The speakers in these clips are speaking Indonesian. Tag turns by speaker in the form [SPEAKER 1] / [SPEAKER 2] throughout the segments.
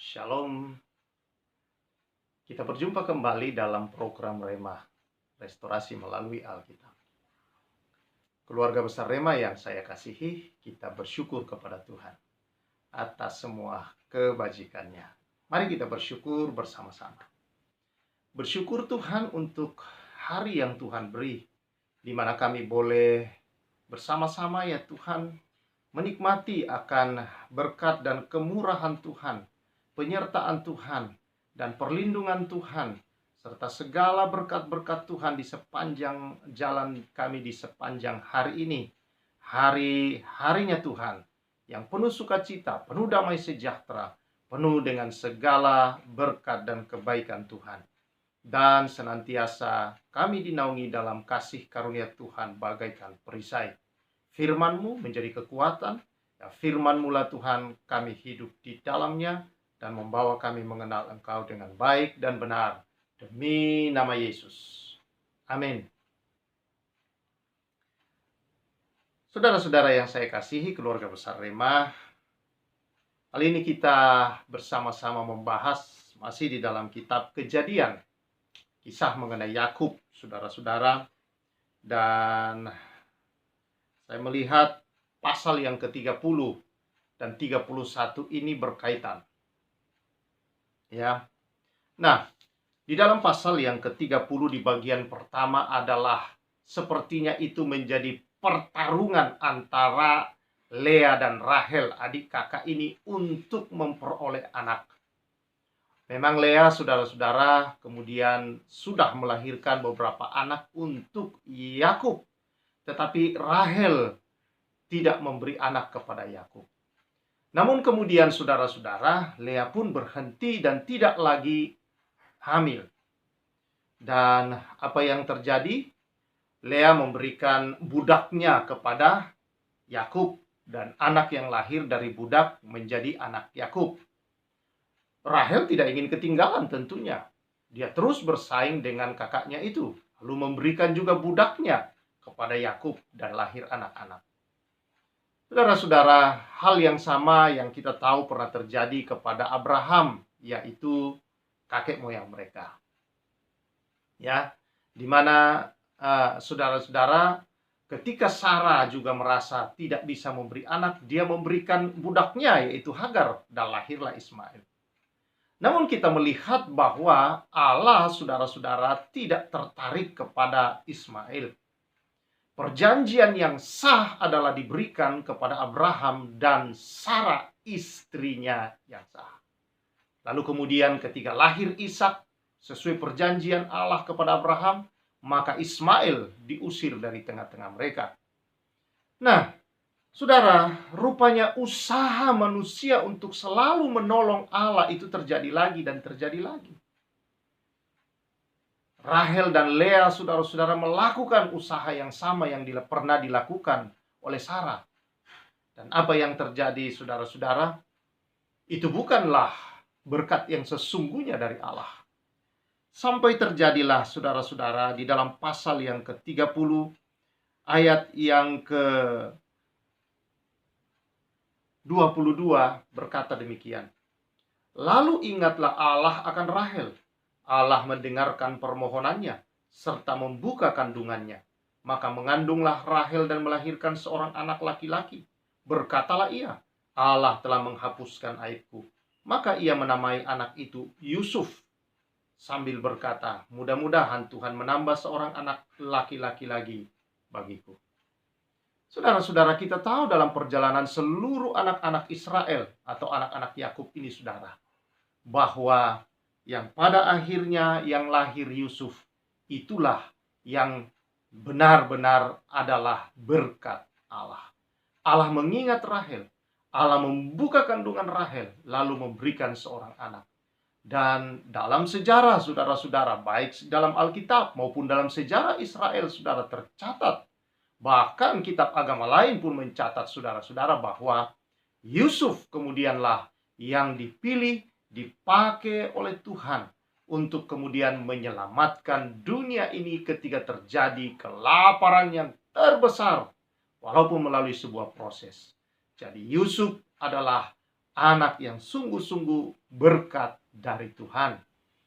[SPEAKER 1] Shalom, kita berjumpa kembali dalam program Rema, Restorasi melalui Alkitab. Keluarga besar Rema yang saya kasihi, kita bersyukur kepada Tuhan atas semua kebajikannya. Mari kita bersyukur bersama-sama. Bersyukur Tuhan untuk hari yang Tuhan beri, di mana kami boleh bersama-sama ya Tuhan, menikmati akan berkat dan kemurahan Tuhan, penyertaan Tuhan, dan perlindungan Tuhan, serta segala berkat-berkat Tuhan di sepanjang jalan kami di sepanjang hari ini. Hari-harinya Tuhan, yang penuh sukacita, penuh damai sejahtera, penuh dengan segala berkat dan kebaikan Tuhan. Dan senantiasa kami dinaungi dalam kasih karunia Tuhan bagaikan perisai. Firman-Mu menjadi kekuatan, ya firman-Mu lah Tuhan kami hidup di dalamnya, dan membawa kami mengenal Engkau dengan baik dan benar. Demi nama Yesus. Amin. Saudara-saudara yang saya kasihi, keluarga besar Rema, kali ini kita bersama-sama membahas masih di dalam kitab Kejadian. Kisah mengenai Yakub, saudara-saudara. Dan saya melihat pasal yang ke-30 dan 31 ini berkaitan. Ya. Nah, di dalam pasal yang ke-30 di bagian pertama adalah sepertinya itu menjadi pertarungan antara Lea dan Rahel, adik kakak ini, untuk memperoleh anak. Memang Lea, saudara-saudara, kemudian sudah melahirkan beberapa anak untuk Yakub, tetapi Rahel tidak memberi anak kepada Yakub. Namun kemudian saudara-saudara, Lea pun berhenti dan tidak lagi hamil. Dan apa yang terjadi? Lea memberikan budaknya kepada Yakub, dan anak yang lahir dari budak menjadi anak Yakub. Rahel tidak ingin ketinggalan tentunya. Dia terus bersaing dengan kakaknya itu, lalu memberikan juga budaknya kepada Yakub dan lahir anak-anak. Saudara-saudara, hal yang sama yang kita tahu pernah terjadi kepada Abraham, yaitu kakek moyang mereka. Ya, di mana saudara-saudara, ketika Sarah juga merasa tidak bisa memberi anak, dia memberikan budaknya yaitu Hagar, dan lahirlah Ismail. Namun kita melihat bahwa Allah, saudara-saudara, tidak tertarik kepada Ismail. Perjanjian yang sah adalah diberikan kepada Abraham dan Sarah, istrinya yang sah. Lalu kemudian ketika lahir Ishak, sesuai perjanjian Allah kepada Abraham, maka Ismail diusir dari tengah-tengah mereka. Nah, saudara, rupanya usaha manusia untuk selalu menolong Allah itu terjadi lagi dan terjadi lagi. Rahel dan Lea, saudara-saudara, melakukan usaha yang sama yang pernah dilakukan oleh Sarah. Dan apa yang terjadi, saudara-saudara, itu bukanlah berkat yang sesungguhnya dari Allah. Sampai terjadilah, saudara-saudara, di dalam pasal yang ke-30, ayat yang ke-22 berkata demikian. Lalu ingatlah Allah akan Rahel. Allah mendengarkan permohonannya, serta membuka kandungannya. Maka mengandunglah Rahel dan melahirkan seorang anak laki-laki. Berkatalah ia, Allah telah menghapuskan aibku. Maka ia menamai anak itu Yusuf, sambil berkata, mudah-mudahan Tuhan menambah seorang anak laki-laki lagi bagiku. Saudara-saudara, kita tahu dalam perjalanan seluruh anak-anak Israel atau anak-anak Yakub ini, saudara, bahwa yang pada akhirnya yang lahir Yusuf itulah yang benar-benar adalah berkat Allah. Allah mengingat Rahel, Allah membuka kandungan Rahel, lalu memberikan seorang anak. Dan dalam sejarah, saudara-saudara, baik dalam Alkitab maupun dalam sejarah Israel, saudara, tercatat. Bahkan kitab agama lain pun mencatat, saudara-saudara, bahwa Yusuf kemudianlah yang dipilih, dipakai oleh Tuhan untuk kemudian menyelamatkan dunia ini ketika terjadi kelaparan yang terbesar, walaupun melalui sebuah proses. Jadi Yusuf adalah anak yang sungguh-sungguh berkat dari Tuhan.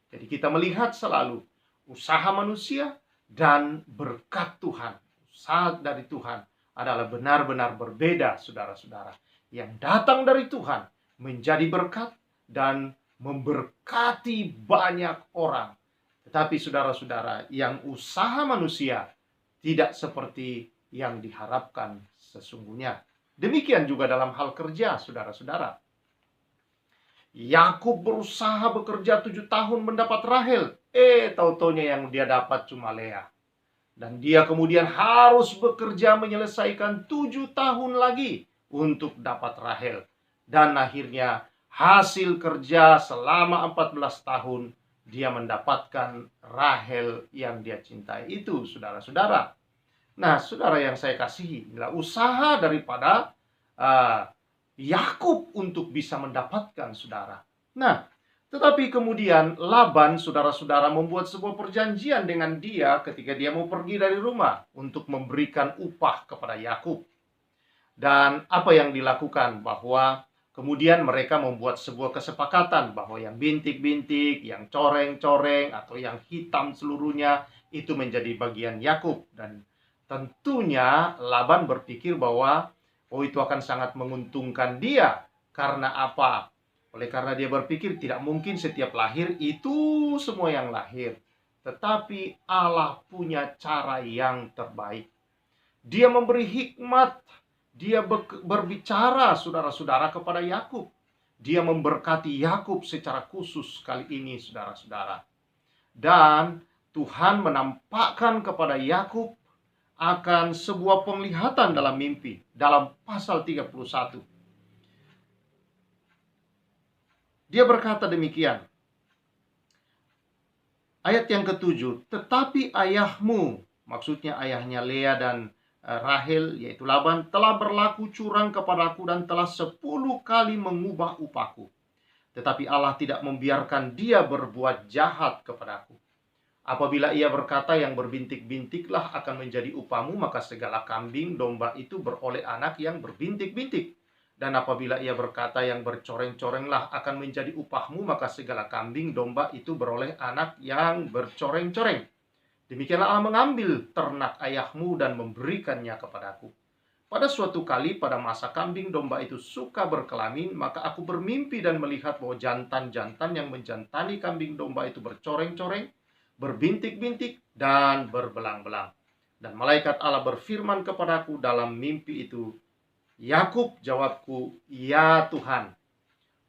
[SPEAKER 1] Jadi kita melihat selalu usaha manusia dan berkat Tuhan. Usaha dari Tuhan adalah benar-benar berbeda, saudara-saudara. Yang datang dari Tuhan menjadi berkat dan memberkati banyak orang. Tetapi saudara-saudara, yang usaha manusia tidak seperti yang diharapkan sesungguhnya. Demikian juga dalam hal kerja, saudara-saudara. Yakub berusaha bekerja 7 tahun mendapat Rahel. Tau-taunya yang dia dapat cuma Lea. Dan dia kemudian harus bekerja menyelesaikan 7 tahun lagi untuk dapat Rahel. Dan akhirnya hasil kerja selama 14 tahun dia mendapatkan Rahel yang dia cintai itu, saudara-saudara. Nah, saudara yang saya kasihi, inilah usaha daripada Yakub untuk bisa mendapatkan, saudara. Nah, tetapi kemudian Laban, saudara-saudara, membuat sebuah perjanjian dengan dia ketika dia mau pergi dari rumah untuk memberikan upah kepada Yakub. Dan apa yang dilakukan? Bahwa kemudian mereka membuat sebuah kesepakatan bahwa yang bintik-bintik, yang coreng-coreng, atau yang hitam seluruhnya itu menjadi bagian Yakub. Dan tentunya Laban berpikir bahwa itu akan sangat menguntungkan dia. Karena apa? Oleh karena dia berpikir tidak mungkin setiap lahir itu semua yang lahir. Tetapi Allah punya cara yang terbaik. Dia memberi hikmat. Dia berbicara, saudara-saudara, kepada Yakub. Dia memberkati Yakub secara khusus kali ini, saudara-saudara. Dan Tuhan menampakkan kepada Yakub akan sebuah penglihatan dalam mimpi, dalam pasal 31. Dia berkata demikian. Ayat yang ke-7, tetapi ayahmu, maksudnya ayahnya Lea dan Rahel, yaitu Laban, telah berlaku curang kepadaku dan telah 10 kali mengubah upahku. Tetapi Allah tidak membiarkan dia berbuat jahat kepadaku. Apabila ia berkata yang berbintik-bintiklah akan menjadi upahmu, maka segala kambing domba itu beroleh anak yang berbintik-bintik. Dan apabila ia berkata yang bercoreng-corenglah akan menjadi upahmu, maka segala kambing domba itu beroleh anak yang bercoreng-coreng. Demikianlah Allah mengambil ternak ayahmu dan memberikannya kepadaku. Pada suatu kali pada masa kambing domba itu suka berkelamin, maka aku bermimpi dan melihat bahwa jantan-jantan yang menjantani kambing domba itu bercoreng-coreng, berbintik-bintik, dan berbelang-belang. Dan malaikat Allah berfirman kepadaku dalam mimpi itu, Yakub, jawabku, ya Tuhan.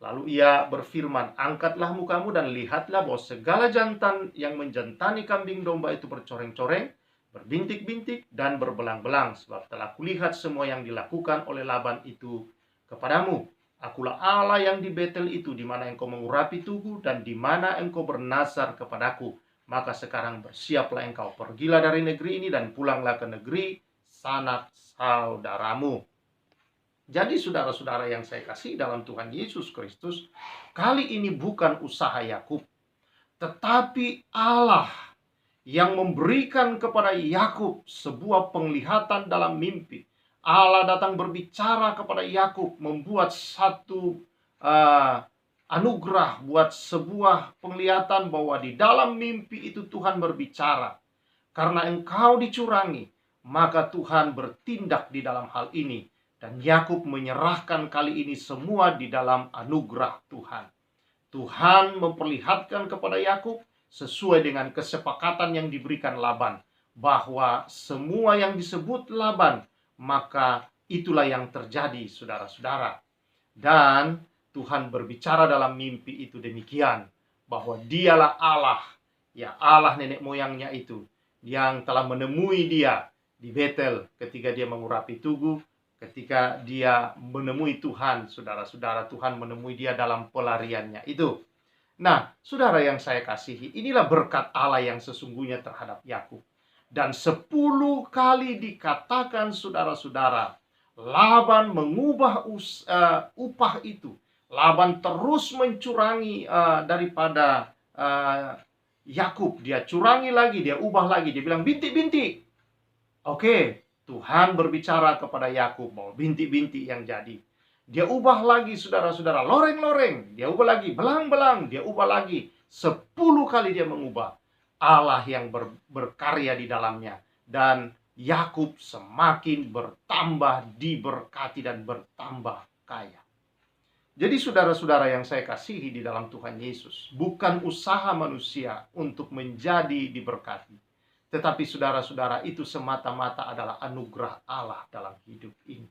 [SPEAKER 1] Lalu ia berfirman, angkatlah mukamu dan lihatlah bahwa segala jantan yang menjantani kambing domba itu bercoreng-coreng, berbintik-bintik, dan berbelang-belang. Sebab telah kulihat semua yang dilakukan oleh Laban itu kepadamu. Akulah Allah yang di Betel itu, di mana engkau mengurapi tugu dan di mana engkau bernazar kepadaku. Maka sekarang bersiaplah engkau, pergilah dari negeri ini dan pulanglah ke negeri sanak saudaramu. Jadi saudara-saudara yang saya kasih dalam Tuhan Yesus Kristus, kali ini bukan usaha Yakub, tetapi Allah yang memberikan kepada Yakub sebuah penglihatan dalam mimpi. Allah datang berbicara kepada Yakub, membuat satu anugerah, buat sebuah penglihatan bahwa di dalam mimpi itu Tuhan berbicara. Karena engkau dicurangi, maka Tuhan bertindak di dalam hal ini. Dan Yakub menyerahkan kali ini semua di dalam anugerah Tuhan. Tuhan memperlihatkan kepada Yakub sesuai dengan kesepakatan yang diberikan Laban, bahwa semua yang disebut Laban, maka itulah yang terjadi, saudara-saudara. Dan Tuhan berbicara dalam mimpi itu demikian, bahwa dialah Allah, ya Allah nenek moyangnya itu, yang telah menemui dia di Betel ketika dia mengurapi tugu, ketika dia menemui Tuhan, saudara-saudara, Tuhan menemui dia dalam pelariannya itu. Nah, saudara yang saya kasihi, inilah berkat Allah yang sesungguhnya terhadap Yakub. Dan 10 kali dikatakan, saudara-saudara, Laban mengubah upah itu. Laban terus mencurangi daripada Yakub. Dia curangi lagi, dia ubah lagi. Dia bilang bintik-bintik. Oke, Tuhan berbicara kepada Yakub bahwa bintik-bintik yang jadi. dia ubah lagi saudara-saudara, loreng-loreng, dia ubah lagi, belang-belang, dia ubah lagi. 10 kali dia mengubah. Allah yang berkarya di dalamnya. Dan Yakub semakin bertambah, diberkati dan bertambah kaya. Jadi saudara-saudara yang saya kasihi di dalam Tuhan Yesus, bukan usaha manusia untuk menjadi diberkati. Tetapi saudara-saudara, itu semata-mata adalah anugerah Allah dalam hidup ini.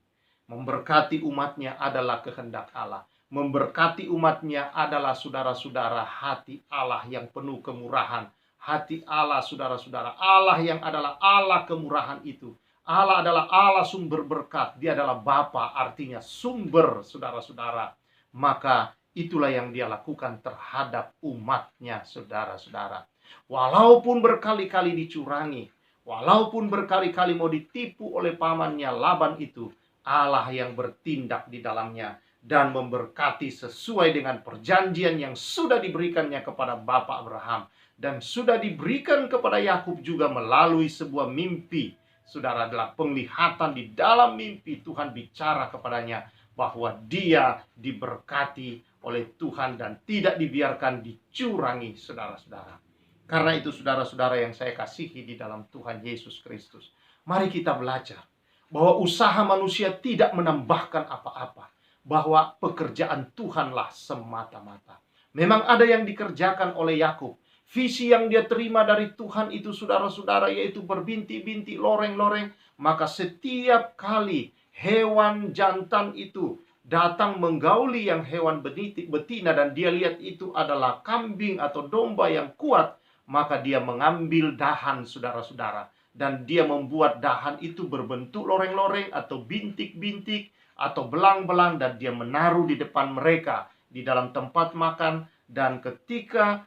[SPEAKER 1] Memberkati umatnya adalah kehendak Allah. Memberkati umatnya adalah saudara-saudara hati Allah yang penuh kemurahan. Hati Allah saudara-saudara, Allah yang adalah Allah kemurahan itu. Allah adalah Allah sumber berkat. Dia adalah Bapa, artinya sumber saudara-saudara. Maka itulah yang dia lakukan terhadap umatnya saudara-saudara. Walaupun berkali-kali dicurangi, walaupun berkali-kali mau ditipu oleh pamannya Laban itu, Allah yang bertindak di dalamnya dan memberkati sesuai dengan perjanjian yang sudah diberikannya kepada Bapak Abraham dan sudah diberikan kepada Yakub juga melalui sebuah mimpi. Saudara, adalah penglihatan di dalam mimpi Tuhan bicara kepadanya bahwa dia diberkati oleh Tuhan dan tidak dibiarkan dicurangi, saudara-saudara. Karena itu saudara-saudara yang saya kasihi di dalam Tuhan Yesus Kristus, mari kita belajar bahwa usaha manusia tidak menambahkan apa-apa, bahwa pekerjaan Tuhanlah semata-mata. Memang ada yang dikerjakan oleh Yakub. Visi yang dia terima dari Tuhan itu saudara-saudara, yaitu berbinti-binti, loreng-loreng. Maka setiap kali hewan jantan itu datang menggauli yang hewan betina dan dia lihat itu adalah kambing atau domba yang kuat, maka dia mengambil dahan saudara-saudara. Dan dia membuat dahan itu berbentuk loreng-loreng atau bintik-bintik atau belang-belang, dan dia menaruh di depan mereka di dalam tempat makan. Dan ketika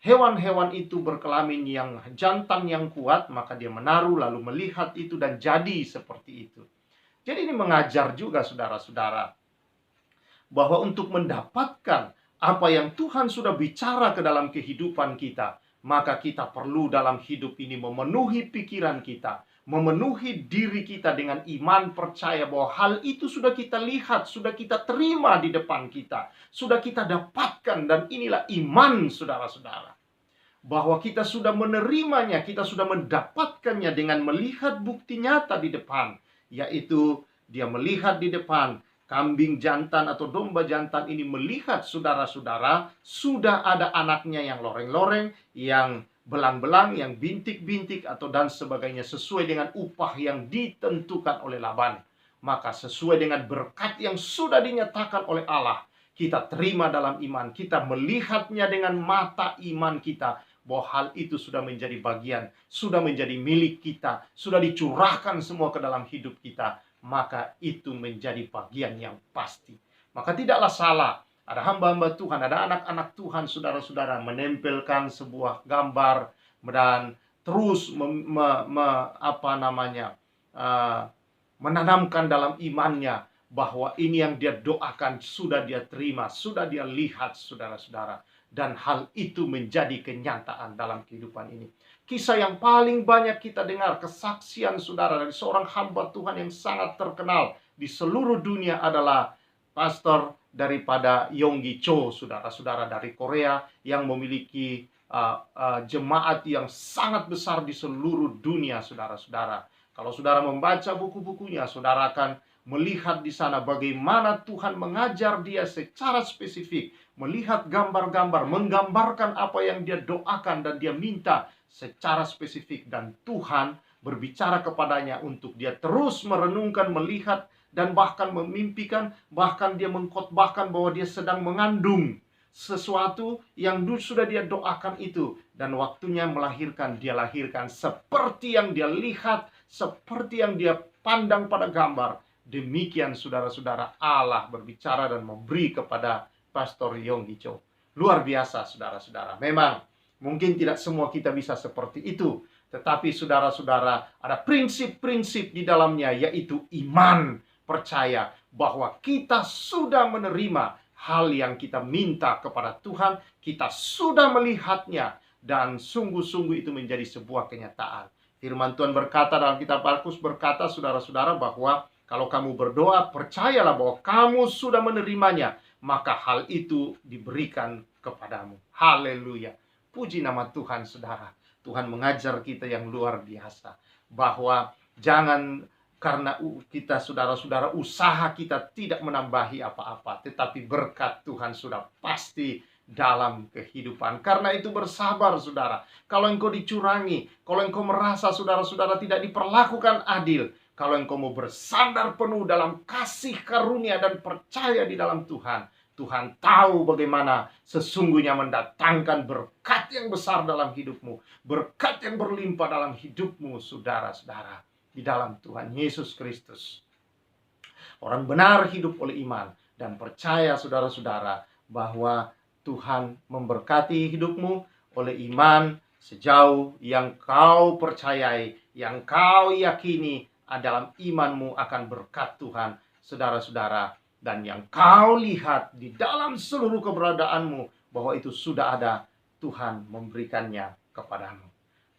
[SPEAKER 1] hewan-hewan itu berkelamin yang jantan yang kuat, maka dia menaruh lalu melihat itu dan jadi seperti itu. Jadi ini mengajar juga saudara-saudara bahwa untuk mendapatkan apa yang Tuhan sudah bicara ke dalam kehidupan kita, maka kita perlu dalam hidup ini memenuhi pikiran kita, memenuhi diri kita dengan iman percaya bahwa hal itu sudah kita lihat, sudah kita terima di depan kita, sudah kita dapatkan, dan inilah iman saudara-saudara. Bahwa kita sudah menerimanya, kita sudah mendapatkannya dengan melihat bukti nyata di depan. Yaitu dia melihat di depan kambing jantan atau domba jantan ini, melihat saudara-saudara sudah ada anaknya yang loreng-loreng, yang belang-belang, yang bintik-bintik atau dan sebagainya, sesuai dengan upah yang ditentukan oleh Laban. Maka sesuai dengan berkat yang sudah dinyatakan oleh Allah, kita terima dalam iman, kita melihatnya dengan mata iman kita, bahwa hal itu sudah menjadi bagian, sudah menjadi milik kita, sudah dicurahkan semua ke dalam hidup kita, maka itu menjadi bagian yang pasti. Maka tidaklah salah, ada hamba-hamba Tuhan, ada anak-anak Tuhan, saudara-saudara, menempelkan sebuah gambar dan terus menanamkan dalam imannya bahwa ini yang dia doakan sudah dia terima, sudah dia lihat, saudara-saudara. Dan hal itu menjadi kenyataan dalam kehidupan ini. Kisah yang paling banyak kita dengar, kesaksian saudara dari seorang hamba Tuhan yang sangat terkenal di seluruh dunia adalah pastor daripada Yonggi Cho, saudara-saudara, dari Korea, yang memiliki jemaat yang sangat besar di seluruh dunia, saudara-saudara. Kalau saudara membaca buku-bukunya, saudara akan melihat di sana bagaimana Tuhan mengajar dia secara spesifik, melihat gambar-gambar, menggambarkan apa yang dia doakan dan dia minta secara spesifik, dan Tuhan berbicara kepadanya untuk dia terus merenungkan, melihat, dan bahkan memimpikan, bahkan dia mengkhotbahkan bahwa dia sedang mengandung sesuatu yang sudah dia doakan itu, dan waktunya melahirkan, dia lahirkan seperti yang dia lihat, seperti yang dia pandang pada gambar. Demikian saudara-saudara, Allah berbicara dan memberi kepada Pastor Yonggi Cho. Luar biasa saudara-saudara. Memang mungkin tidak semua kita bisa seperti itu, tetapi saudara-saudara, ada prinsip-prinsip di dalamnya, yaitu iman, percaya bahwa kita sudah menerima hal yang kita minta kepada Tuhan, kita sudah melihatnya, dan sungguh-sungguh itu menjadi sebuah kenyataan. Firman Tuhan berkata dalam kitab Markus, berkata saudara-saudara, bahwa Kalau kamu berdoa, percayalah bahwa kamu sudah menerimanya, maka hal itu diberikan kepadamu. Haleluya. Puji nama Tuhan, saudara. Tuhan mengajar kita yang luar biasa, bahwa jangan karena kita, saudara-saudara, usaha kita tidak menambahi apa-apa, tetapi berkat Tuhan sudah pasti dalam kehidupan. Karena itu bersabar, saudara. Kalau engkau dicurangi, kalau engkau merasa saudara-saudara tidak diperlakukan adil, kalau engkau mau bersandar penuh dalam kasih karunia dan percaya di dalam Tuhan, Tuhan tahu bagaimana sesungguhnya mendatangkan berkat yang besar dalam hidupmu, berkat yang berlimpah dalam hidupmu, saudara-saudara, di dalam Tuhan Yesus Kristus. Orang benar hidup oleh iman dan percaya, saudara-saudara, bahwa Tuhan memberkati hidupmu oleh iman sejauh yang kau percayai, yang kau yakini dalam imanmu akan berkat Tuhan, saudara-saudara, dan yang kau lihat di dalam seluruh keberadaanmu bahwa itu sudah ada, Tuhan memberikannya kepadamu.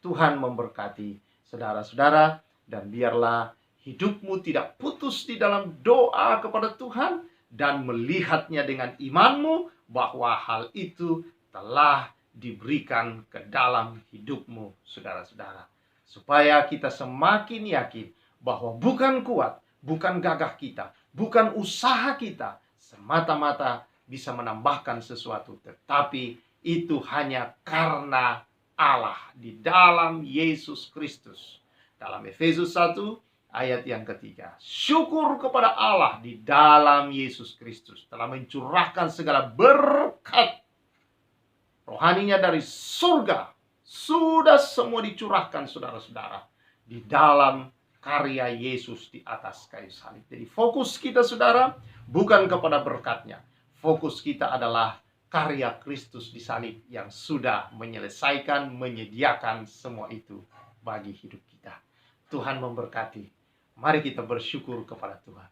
[SPEAKER 1] Tuhan memberkati saudara-saudara, dan biarlah hidupmu tidak putus di dalam doa kepada Tuhan dan melihatnya dengan imanmu bahwa hal itu telah diberikan ke dalam hidupmu, saudara-saudara. Supaya kita semakin yakin bahwa bukan kuat, bukan gagah kita, bukan usaha kita semata-mata bisa menambahkan sesuatu, tetapi itu hanya karena Allah di dalam Yesus Kristus. Dalam Efesus 1 ayat yang ketiga, syukur kepada Allah di dalam Yesus Kristus telah mencurahkan segala berkat rohaninya dari surga. Sudah semua dicurahkan, saudara-saudara, di dalam karya Yesus di atas kayu salib. Jadi fokus kita, saudara, bukan kepada berkatnya. Fokus kita adalah karya Kristus di salib yang sudah menyelesaikan, menyediakan semua itu bagi hidup kita. Tuhan memberkati. Mari kita bersyukur kepada Tuhan.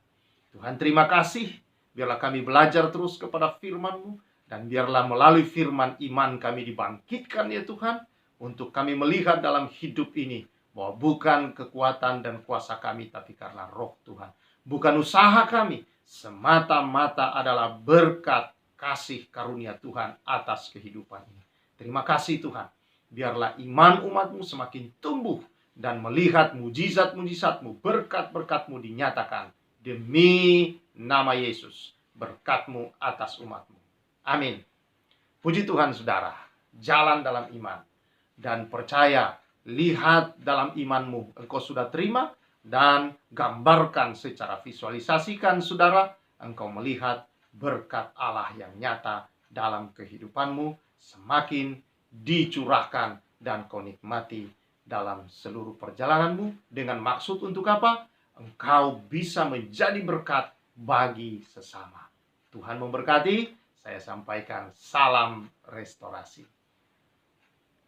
[SPEAKER 1] Tuhan, terima kasih. Biarlah kami belajar terus kepada firman-Mu, dan biarlah melalui firman iman kami dibangkitkan, ya Tuhan, untuk kami melihat dalam hidup ini bahwa bukan kekuatan dan kuasa kami, tapi karena Roh Tuhan. Bukan usaha kami, semata-mata adalah berkat kasih karunia Tuhan atas kehidupan ini. Terima kasih Tuhan. Biarlah iman umat-Mu semakin tumbuh dan melihat mujizat-mujizat-Mu, berkat-berkat-Mu dinyatakan demi nama Yesus. Berkat-Mu atas umat-Mu. Amin. Puji Tuhan, saudara. Jalan dalam iman dan percaya. Lihat dalam imanmu, engkau sudah terima, dan gambarkan secara visualisasikan, saudara, engkau melihat berkat Allah yang nyata dalam kehidupanmu semakin dicurahkan dan kau nikmati dalam seluruh perjalananmu. Dengan maksud untuk apa? Engkau bisa menjadi berkat bagi sesama. Tuhan memberkati. Saya sampaikan salam restorasi.